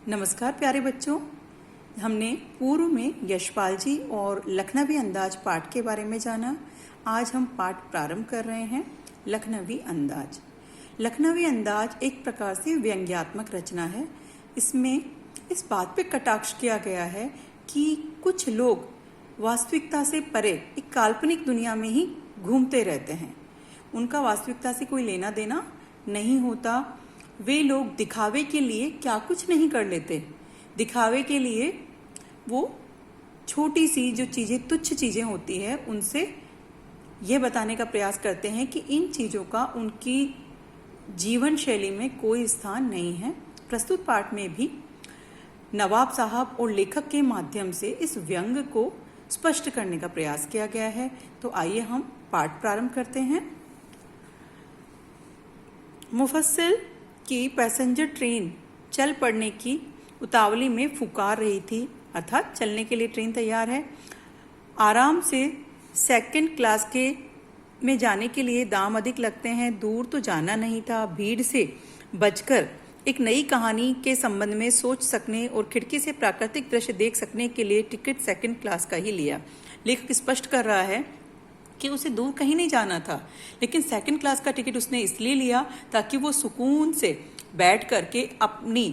नमस्कार प्यारे बच्चों। हमने पूर्व में यशपाल जी और लखनवी अंदाज पाठ के बारे में जाना। आज हम पाठ प्रारंभ कर रहे हैं लखनवी अंदाज। लखनवी अंदाज एक प्रकार से व्यंग्यात्मक रचना है। इसमें इस बात पे कटाक्ष किया गया है कि कुछ लोग वास्तविकता से परे एक काल्पनिक दुनिया में ही घूमते रहते हैं। उनका वास्तविकता से कोई लेना देना नहीं होता। वे लोग दिखावे के लिए क्या कुछ नहीं कर लेते। दिखावे के लिए वो छोटी सी जो चीज़ें, तुच्छ चीज़ें होती है, उनसे ये बताने का प्रयास करते हैं कि इन चीज़ों का उनकी जीवन शैली में कोई स्थान नहीं है। प्रस्तुत पाठ में भी नवाब साहब और लेखक के माध्यम से इस व्यंग को स्पष्ट करने का प्रयास किया गया है। तो आइए हम पाठ प्रारंभ करते हैं। मुफस्सिल की पैसेंजर ट्रेन चल पड़ने की उतावली में फुकार रही थी, अर्थात चलने के लिए ट्रेन तैयार है। आराम से सेकंड क्लास के में जाने के लिए दाम अधिक लगते हैं। दूर तो जाना नहीं था। भीड़ से बचकर एक नई कहानी के संबंध में सोच सकने और खिड़की से प्राकृतिक दृश्य देख सकने के लिए टिकट सेकंड क्लास का ही लिया। लेखक स्पष्ट कर रहा है कि उसे दूर कहीं नहीं जाना था, लेकिन सेकंड क्लास का टिकट उसने इसलिए लिया ताकि वो सुकून से बैठ करके अपनी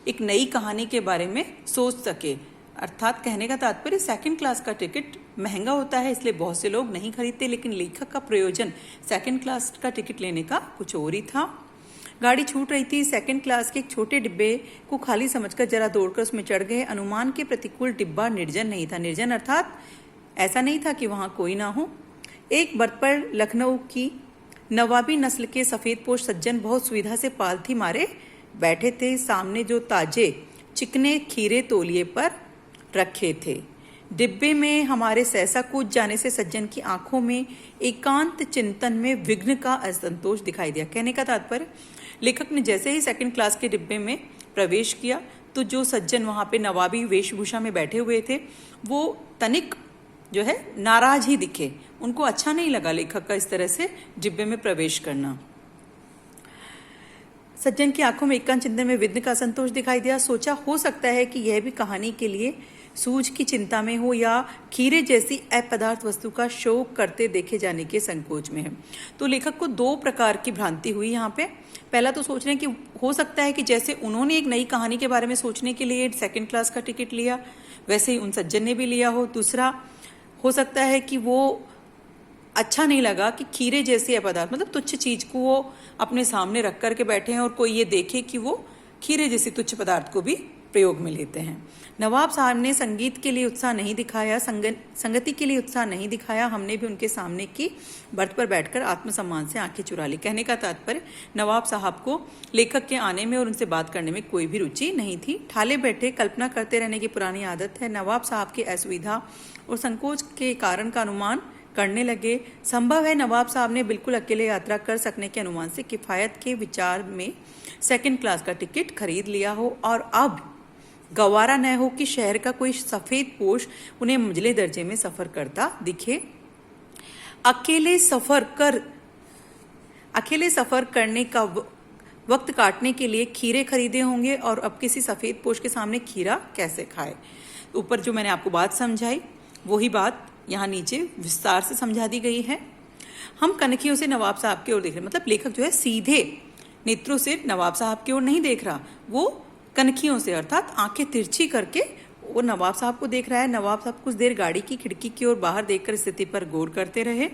एक नई कहानी के बारे में सोच सके। अर्थात कहने का तात्पर्य सेकंड क्लास का टिकट महंगा होता है, इसलिए बहुत से लोग नहीं खरीदते, लेकिन लेखक का प्रयोजन सेकंड क्लास का टिकट लेने का कुछ और ही था। गाड़ी छूट रही थी। सेकंड क्लास के एक छोटे डिब्बे को खाली समझकर जरा दौड़कर उसमें चढ़ गए। अनुमान के प्रतिकूल डिब्बा निर्जन नहीं था। निर्जन अर्थात ऐसा नहीं था कि वहां कोई ना हो। एक बर्थ पर लखनऊ की नवाबी नस्ल के सफेदपोश सज्जन बहुत सुविधा से पालथी मारे बैठे थे। सामने जो ताजे चिकने खीरे तौलिए पर रखे थे। डिब्बे में हमारे सहसा कूद जाने से सज्जन की आंखों में एकांत चिंतन में विघ्न का असंतोष दिखाई दिया। कहने का तात्पर्य, लेखक ने जैसे ही सेकंड क्लास के डिब्बे में प्रवेश किया तो जो सज्जन वहां पे नवाबी वेशभूषा में बैठे हुए थे वो तनिक जो है नाराज ही दिखे। उनको अच्छा नहीं लगा लेखक का इस तरह से डिब्बे में प्रवेश करना। सज्जन की आंखों में एकांत चिंतन में विघ्न का असंतोष दिखाई दिया। सोचा हो सकता है कि यह भी कहानी के लिए सूझ की चिंता में हो या खीरे जैसी अपदार्थ वस्तु का शौक करते देखे जाने के संकोच में है। तो लेखक को दो प्रकार की भ्रांति हुई यहाँ पे। पहला तो सोच रहे हैं कि हो सकता है कि जैसे उन्होंने एक नई कहानी के बारे में सोचने के लिए सेकंड क्लास का टिकट लिया, वैसे ही उन सज्जन ने भी लिया हो। दूसरा हो सकता है कि वो अच्छा नहीं लगा कि खीरे जैसी अपदार्थ, मतलब तुच्छ चीज को वो अपने सामने रख करके बैठे हैं और कोई ये देखे कि वो खीरे जैसी तुच्छ पदार्थ को भी प्रयोग में लेते हैं। नवाब साहब ने संगीत के लिए उत्साह नहीं दिखाया, संगति के लिए उत्साह नहीं दिखाया। हमने भी उनके सामने की बर्थ पर बैठकर आत्मसम्मान से आंखें चुरा ली। कहने का तात्पर्य, नवाब साहब को लेखक के आने में और उनसे बात करने में कोई भी रुचि नहीं थी। ठाले बैठे कल्पना करते रहने की पुरानी आदत है। नवाब साहब की असुविधा और संकोच के कारण का अनुमान करने लगे। संभव है नवाब साहब ने बिल्कुल अकेले यात्रा कर सकने के अनुमान से किफायत के विचार में सेकंड क्लास का टिकट खरीद लिया हो और अब गवारा न हो कि शहर का कोई सफेद पोश उन्हें मंझले दर्जे में सफर करता दिखे। अकेले सफर करने का वक्त काटने के लिए खीरे खरीदे होंगे और अब किसी सफेद पोश के सामने खीरा कैसे खाए। ऊपर जो मैंने आपको बात समझाई वही बात यहाँ नीचे विस्तार से समझा दी गई है। हम कनखियों से नवाब साहब की ओर देख रहे हैं, मतलब लेखक जो है सीधे नेत्रों से नवाब साहब की ओर नहीं देख रहा, वो कनखियों से अर्थात आंखें तिरछी करके वो नवाब साहब को देख रहा है। नवाब साहब कुछ देर गाड़ी की खिड़की की ओर बाहर देखकर स्थिति पर गौर करते रहे।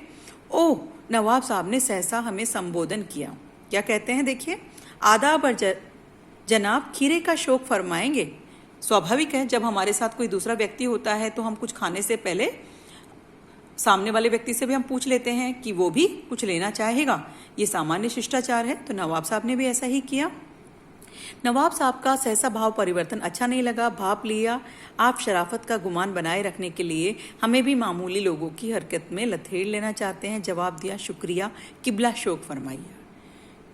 ओह, नवाब साहब ने सहसा हमें संबोधन किया। क्या कहते हैं देखिए, आदाब जनाब, खीरे का शौक फरमाएंगे। स्वाभाविक है, जब हमारे साथ कोई दूसरा व्यक्ति होता है तो हम कुछ खाने से पहले सामने वाले व्यक्ति से भी हम पूछ लेते हैं कि वो भी कुछ लेना चाहेगा। ये सामान्य शिष्टाचार है। तो नवाब साहब ने भी ऐसा ही किया। नवाब साहब का सहसा भाव परिवर्तन अच्छा नहीं लगा। भाप लिया, आप शराफत का गुमान बनाए रखने के लिए हमें भी मामूली लोगों की हरकत में लथेड़ लेना चाहते हैं। जवाब दिया, शुक्रिया, किबला शौक फरमाइए।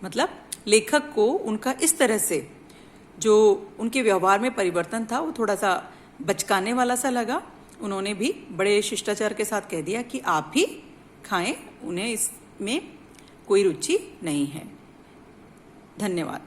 मतलब लेखक को उनका इस तरह से जो उनके व्यवहार में परिवर्तन था वो थोड़ा सा बचकाने वाला सा लगा। उन्होंने भी बड़े शिष्टाचार के साथ कह दिया कि आप भी खाएं, उन्हें इसमें कोई रुचि नहीं है। धन्यवाद।